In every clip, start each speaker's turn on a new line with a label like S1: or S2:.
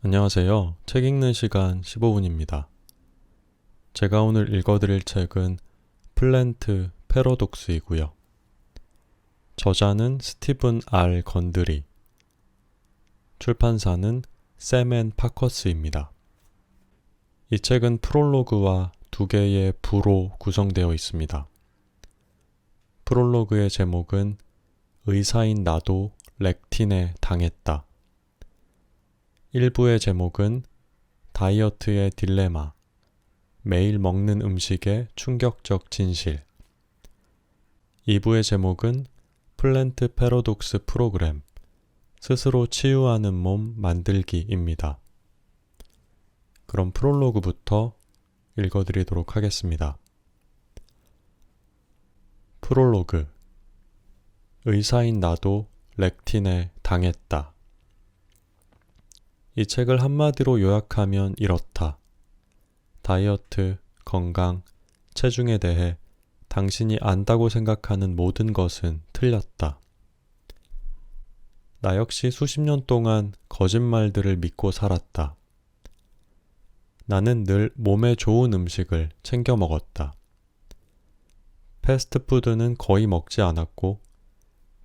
S1: 안녕하세요. 책 읽는 시간 15분입니다. 제가 오늘 읽어드릴 책은 플랜트 패러독스이고요. 저자는 스티븐 R. 건드리, 출판사는 샘 앤 파커스입니다. 이 책은 프롤로그와 두 개의 부로 구성되어 있습니다. 프롤로그의 제목은 의사인 나도 렉틴에 당했다. 1부의 제목은 다이어트의 딜레마, 매일 먹는 음식의 충격적 진실. 2부의 제목은 플랜트 패러독스 프로그램, 스스로 치유하는 몸 만들기입니다. 그럼 프롤로그부터 읽어드리도록 하겠습니다. 프롤로그. 의사인 나도 렉틴에 당했다. 이 책을 한마디로 요약하면 이렇다. 다이어트, 건강, 체중에 대해 당신이 안다고 생각하는 모든 것은 틀렸다. 나 역시 수십 년 동안 거짓말들을 믿고 살았다. 나는 늘 몸에 좋은 음식을 챙겨 먹었다. 패스트푸드는 거의 먹지 않았고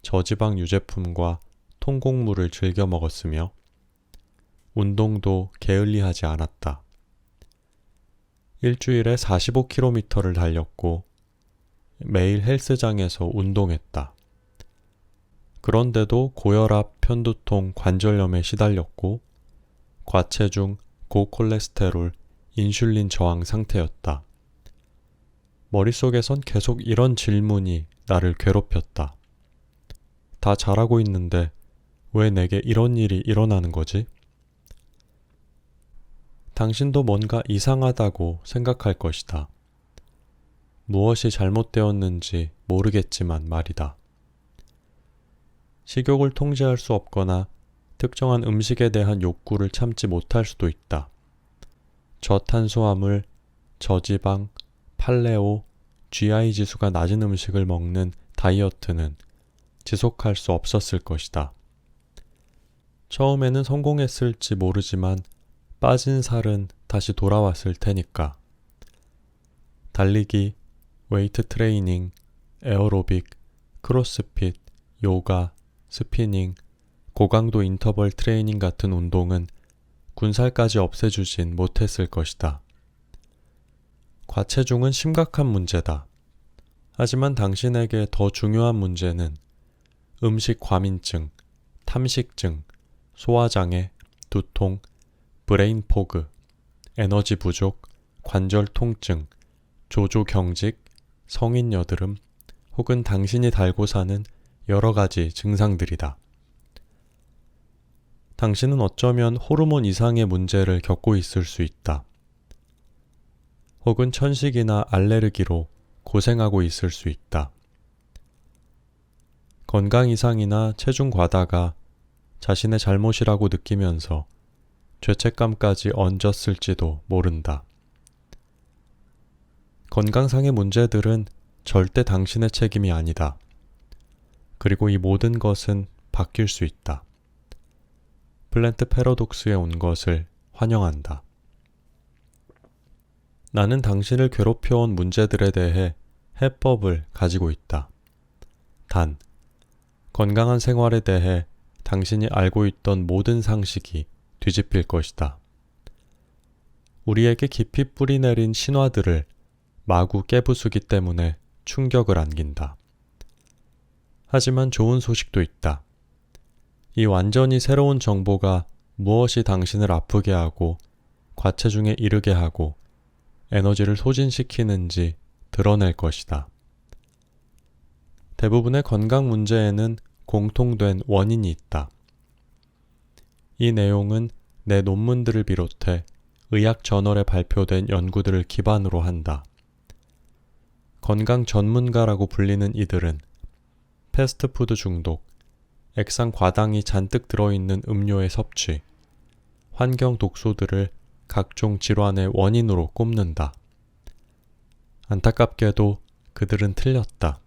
S1: 저지방 유제품과 통곡물을 즐겨 먹었으며 운동도 게을리하지 않았다. 일주일에 45km를 달렸고 매일 헬스장에서 운동했다. 그런데도 고혈압, 편두통, 관절염에 시달렸고 과체중, 고콜레스테롤, 인슐린 저항 상태였다. 머릿속에선 계속 이런 질문이 나를 괴롭혔다. 다 잘하고 있는데 왜 내게 이런 일이 일어나는 거지? 당신도 뭔가 이상하다고 생각할 것이다. 무엇이 잘못되었는지 모르겠지만 말이다. 식욕을 통제할 수 없거나 특정한 음식에 대한 욕구를 참지 못할 수도 있다. 저탄수화물, 저지방, 팔레오, GI 지수가 낮은 음식을 먹는 다이어트는 지속할 수 없었을 것이다. 처음에는 성공했을지 모르지만 빠진 살은 다시 돌아왔을 테니까. 달리기, 웨이트 트레이닝, 에어로빅, 크로스핏, 요가, 스피닝, 고강도 인터벌 트레이닝 같은 운동은 군살까지 없애주진 못했을 것이다. 과체중은 심각한 문제다. 하지만 당신에게 더 중요한 문제는 음식 과민증, 탐식증, 소화장애, 두통, 브레인 포그, 에너지 부족, 관절 통증, 조조 경직, 성인 여드름, 혹은 당신이 달고 사는 여러 가지 증상들이다. 당신은 어쩌면 호르몬 이상의 문제를 겪고 있을 수 있다. 혹은 천식이나 알레르기로 고생하고 있을 수 있다. 건강 이상이나 체중 과다가 자신의 잘못이라고 느끼면서 죄책감까지 얹었을지도 모른다. 건강상의 문제들은 절대 당신의 책임이 아니다. 그리고 이 모든 것은 바뀔 수 있다. 플랜트 패러독스에 온 것을 환영한다. 나는 당신을 괴롭혀온 문제들에 대해 해법을 가지고 있다. 단, 건강한 생활에 대해 당신이 알고 있던 모든 상식이 뒤집힐 것이다. 우리에게 깊이 뿌리내린 신화들을 마구 깨부수기 때문에 충격을 안긴다. 하지만 좋은 소식도 있다. 이 완전히 새로운 정보가 무엇이 당신을 아프게 하고 과체중에 이르게 하고 에너지를 소진시키는지 드러낼 것이다. 대부분의 건강 문제에는 공통된 원인이 있다. 이 내용은 내 논문들을 비롯해 의학 저널에 발표된 연구들을 기반으로 한다. 건강 전문가라고 불리는 이들은 패스트푸드 중독, 액상 과당이 잔뜩 들어있는 음료의 섭취, 환경 독소들을 각종 질환의 원인으로 꼽는다. 안타깝게도 그들은 틀렸다.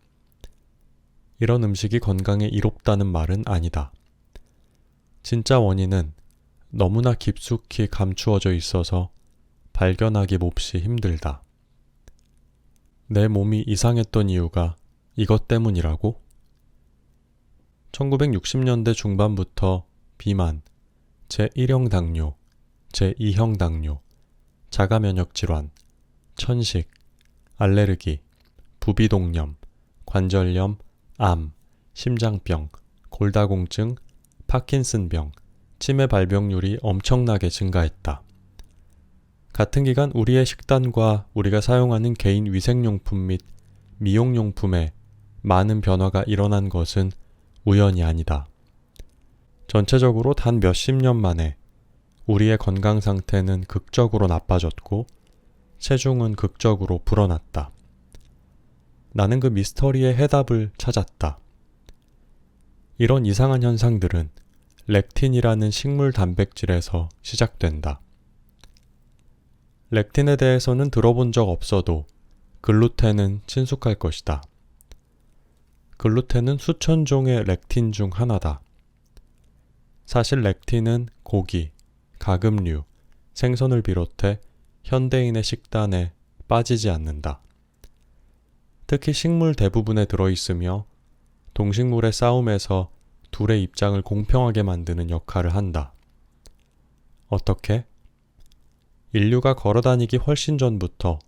S1: 이런 음식이 건강에 이롭다는 말은 아니다. 진짜 원인은 너무나 깊숙이 감추어져 있어서 발견하기 몹시 힘들다. 내 몸이 이상했던 이유가 이것 때문이라고? 1960년대 중반부터 비만, 제1형 당뇨, 제2형 당뇨, 자가면역질환, 천식, 알레르기, 부비동염, 관절염, 암, 심장병, 골다공증, 파킨슨병, 치매 발병률이 엄청나게 증가했다. 같은 기간 우리의 식단과 우리가 사용하는 개인 위생용품 및 미용용품에 많은 변화가 일어난 것은 우연이 아니다. 전체적으로 단 몇십 년 만에 우리의 건강 상태는 극적으로 나빠졌고 체중은 극적으로 불어났다. 나는 그 미스터리의 해답을 찾았다. 이런 이상한 현상들은 렉틴이라는 식물 단백질에서 시작된다. 렉틴에 대해서는 들어본 적 없어도 글루텐은 친숙할 것이다. 글루텐은 수천 종의 렉틴 중 하나다. 사실 렉틴은 고기, 가금류, 생선을 비롯해 현대인의 식단에 빠지지 않는다. 특히 식물 대부분에 들어있으며 동식물의 싸움에서 둘의 입장을 공평하게 만드는 역할을 한다. 어떻게? 인류가 걸어다니기 훨씬 전부터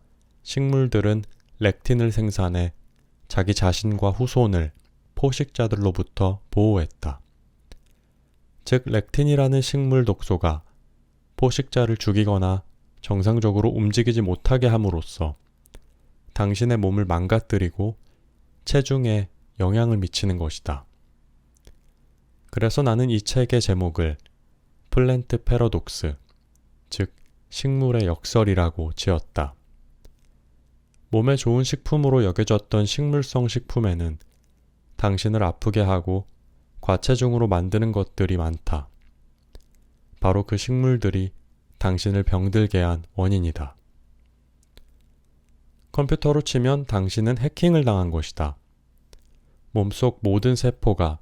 S1: 식물들은 렉틴을 생산해 자기 자신과 후손을 포식자들로부터 보호했다. 즉, 렉틴이라는 식물 독소가 포식자를 죽이거나 정상적으로 움직이지 못하게 함으로써 당신의 몸을 망가뜨리고 체중에 영향을 미치는 것이다. 그래서 나는 이 책의 제목을 플랜트 패러독스, 즉 식물의 역설이라고 지었다. 몸에 좋은 식품으로 여겨졌던 식물성 식품에는 당신을 아프게 하고 과체중으로 만드는 것들이 많다. 바로 그 식물들이 당신을 병들게 한 원인이다. 컴퓨터로 치면 당신은 해킹을 당한 것이다. 몸속 모든 세포가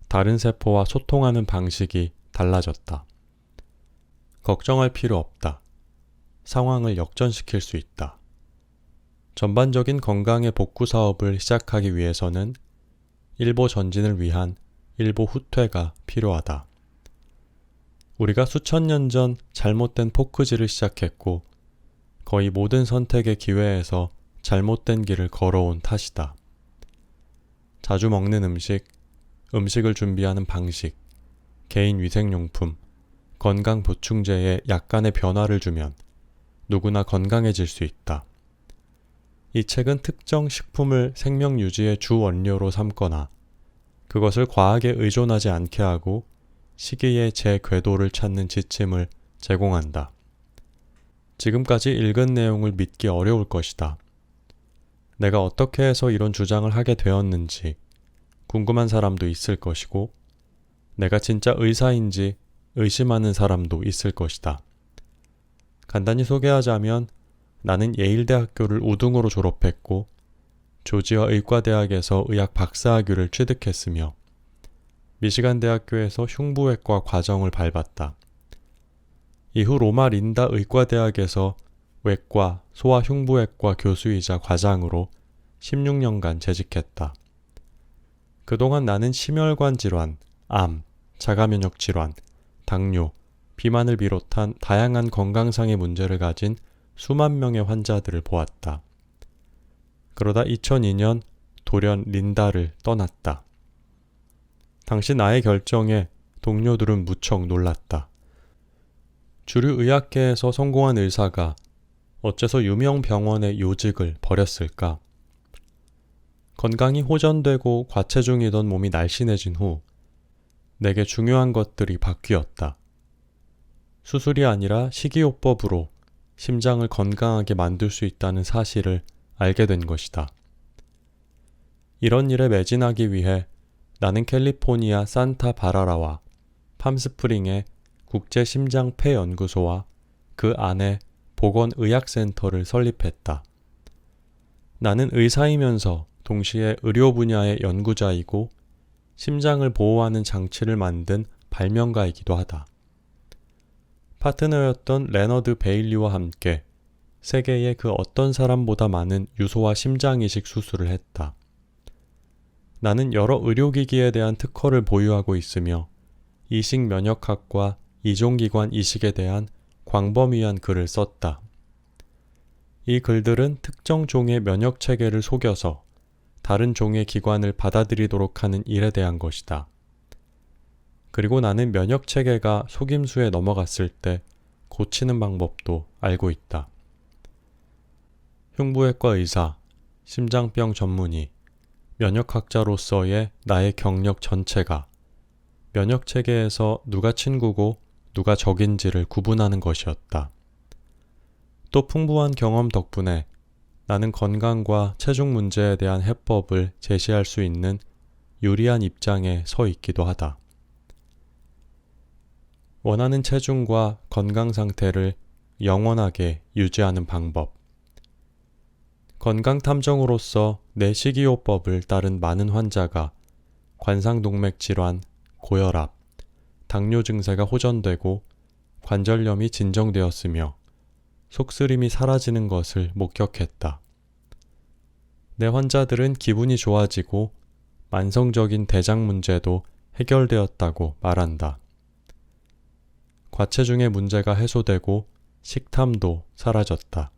S1: 다른 세포와 소통하는 방식이 달라졌다. 걱정할 필요 없다. 상황을 역전시킬 수 있다. 전반적인 건강의 복구 사업을 시작하기 위해서는 일보 전진을 위한 일보 후퇴가 필요하다. 우리가 수천 년 전 잘못된 포크질을 시작했고 거의 모든 선택의 기회에서 잘못된 길을 걸어온 탓이다. 자주 먹는 음식, 음식을 준비하는 방식, 개인 위생용품, 건강 보충제에 약간의 변화를 주면 누구나 건강해질 수 있다. 이 책은 특정 식품을 생명 유지의 주 원료로 삼거나 그것을 과하게 의존하지 않게 하고 시기의 제 궤도를 찾는 지침을 제공한다. 지금까지 읽은 내용을 믿기 어려울 것이다. 내가 어떻게 해서 이런 주장을 하게 되었는지 궁금한 사람도 있을 것이고 내가 진짜 의사인지 의심하는 사람도 있을 것이다. 간단히 소개하자면 나는 예일대학교를 우등으로 졸업했고 조지아 의과대학에서 의학 박사학위를 취득했으며 미시간 대학교에서 흉부외과 과정을 밟았다. 이후 로마 린다 의과대학에서 외과, 소아 흉부외과 교수이자 과장으로 16년간 재직했다. 그동안 나는 심혈관 질환, 암, 자가면역 질환, 당뇨, 비만을 비롯한 다양한 건강상의 문제를 가진 수만 명의 환자들을 보았다. 그러다 2002년 돌연 린다를 떠났다. 당시 나의 결정에 동료들은 무척 놀랐다. 주류 의학계에서 성공한 의사가 어째서 유명 병원의 요직을 버렸을까? 건강이 호전되고 과체중이던 몸이 날씬해진 후 내게 중요한 것들이 바뀌었다. 수술이 아니라 식이요법으로 심장을 건강하게 만들 수 있다는 사실을 알게 된 것이다. 이런 일에 매진하기 위해 나는 캘리포니아 산타바라라와 팜스프링의 국제심장폐연구소와 그 안에 보건의학센터를 설립했다. 나는 의사이면서 동시에 의료 분야의 연구자이고 심장을 보호하는 장치를 만든 발명가이기도 하다. 파트너였던 레너드 베일리와 함께 세계의 그 어떤 사람보다 많은 유소와 심장 이식 수술을 했다. 나는 여러 의료기기에 대한 특허를 보유하고 있으며 이식 면역학과 이종기관 이식에 대한 광범위한 글을 썼다. 이 글들은 특정 종의 면역 체계를 속여서 다른 종의 기관을 받아들이도록 하는 일에 대한 것이다. 그리고 나는 면역 체계가 속임수에 넘어갔을 때 고치는 방법도 알고 있다. 흉부외과 의사, 심장병 전문의, 면역학자로서의 나의 경력 전체가 면역 체계에서 누가 친구고 누가 적인지를 구분하는 것이었다. 또 풍부한 경험 덕분에 나는 건강과 체중 문제에 대한 해법을 제시할 수 있는 유리한 입장에 서 있기도 하다. 원하는 체중과 건강 상태를 영원하게 유지하는 방법. 건강탐정으로서 내 식이요법을 따른 많은 환자가 관상동맥 질환, 고혈압, 당뇨 증세가 호전되고 관절염이 진정되었으며 속쓰림이 사라지는 것을 목격했다. 내 환자들은 기분이 좋아지고 만성적인 대장 문제도 해결되었다고 말한다. 과체중의 문제가 해소되고 식탐도 사라졌다.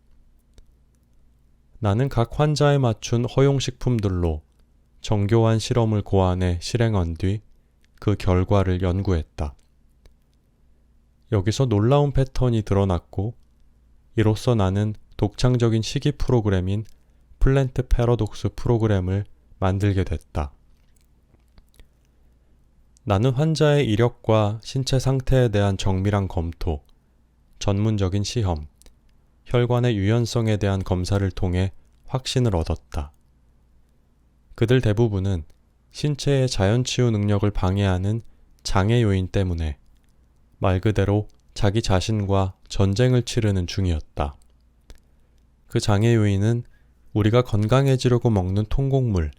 S1: 나는 각 환자에 맞춘 허용식품들로 정교한 실험을 고안해 실행한 뒤 그 결과를 연구했다. 여기서 놀라운 패턴이 드러났고 이로써 나는 독창적인 식이 프로그램인 플랜트 패러독스 프로그램을 만들게 됐다. 나는 환자의 이력과 신체 상태에 대한 정밀한 검토, 전문적인 시험, 혈관의 유연성에 대한 검사를 통해 확신을 얻었다. 그들 대부분은 신체의 자연치유 능력을 방해하는 장애 요인 때문에 말 그대로 자기 자신과 전쟁을 치르는 중이었다. 그 장애 요인은 우리가 건강해지려고 먹는 통곡물,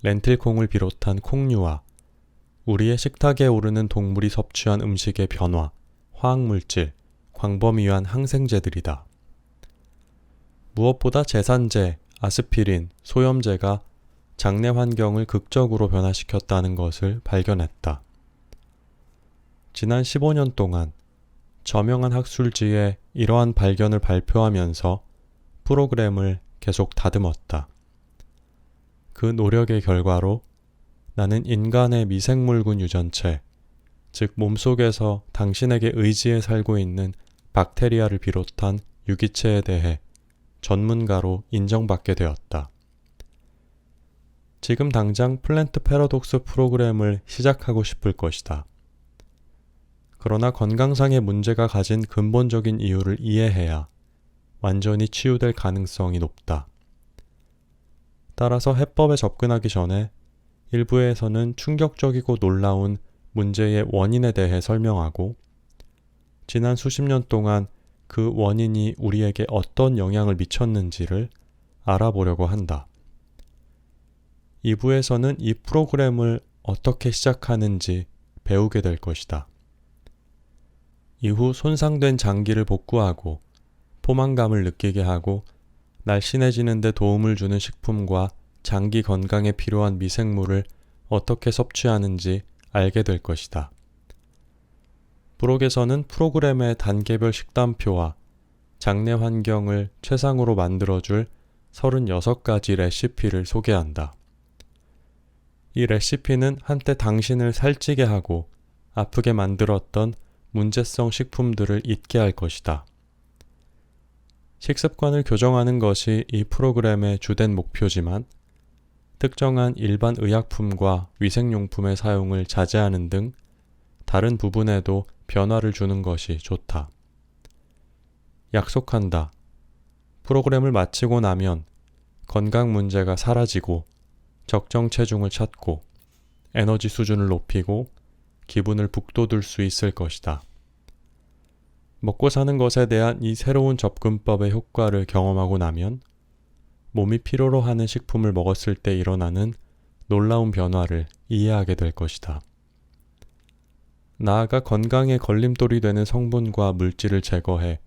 S1: 렌틸콩을 비롯한 콩류와 우리의 식탁에 오르는 동물이 섭취한 음식의 변화, 화학물질, 광범위한 항생제들이다. 무엇보다 제산제, 아스피린, 소염제가 장내 환경을 극적으로 변화시켰다는 것을 발견했다. 지난 15년 동안 저명한 학술지에 이러한 발견을 발표하면서 프로그램을 계속 다듬었다. 그 노력의 결과로 나는 인간의 미생물군 유전체, 즉 몸속에서 당신에게 의지해 살고 있는 박테리아를 비롯한 유기체에 대해 전문가로 인정받게 되었다. 지금 당장 플랜트 패러독스 프로그램을 시작하고 싶을 것이다. 그러나 건강상의 문제가 가진 근본적인 이유를 이해해야 완전히 치유될 가능성이 높다. 따라서 해법에 접근하기 전에 일부에서는 충격적이고 놀라운 문제의 원인에 대해 설명하고 지난 수십 년 동안 그 원인이 우리에게 어떤 영향을 미쳤는지를 알아보려고 한다. 2부에서는 이 프로그램을 어떻게 시작하는지 배우게 될 것이다. 이후 손상된 장기를 복구하고 포만감을 느끼게 하고 날씬해지는 데 도움을 주는 식품과 장기 건강에 필요한 미생물을 어떻게 섭취하는지 알게 될 것이다. 브록에서는 프로그램의 단계별 식단표와 장내 환경을 최상으로 만들어줄 36가지 레시피를 소개한다. 이 레시피는 한때 당신을 살찌게 하고 아프게 만들었던 문제성 식품들을 잊게 할 것이다. 식습관을 교정하는 것이 이 프로그램의 주된 목표지만 특정한 일반 의약품과 위생용품의 사용을 자제하는 등 다른 부분에도 변화를 주는 것이 좋다. 약속한다. 프로그램을 마치고 나면 건강 문제가 사라지고 적정 체중을 찾고 에너지 수준을 높이고 기분을 북돋을 수 있을 것이다. 먹고 사는 것에 대한 이 새로운 접근법의 효과를 경험하고 나면 몸이 필요로 하는 식품을 먹었을 때 일어나는 놀라운 변화를 이해하게 될 것이다. 나아가 건강에 걸림돌이 되는 성분과 물질을 제거해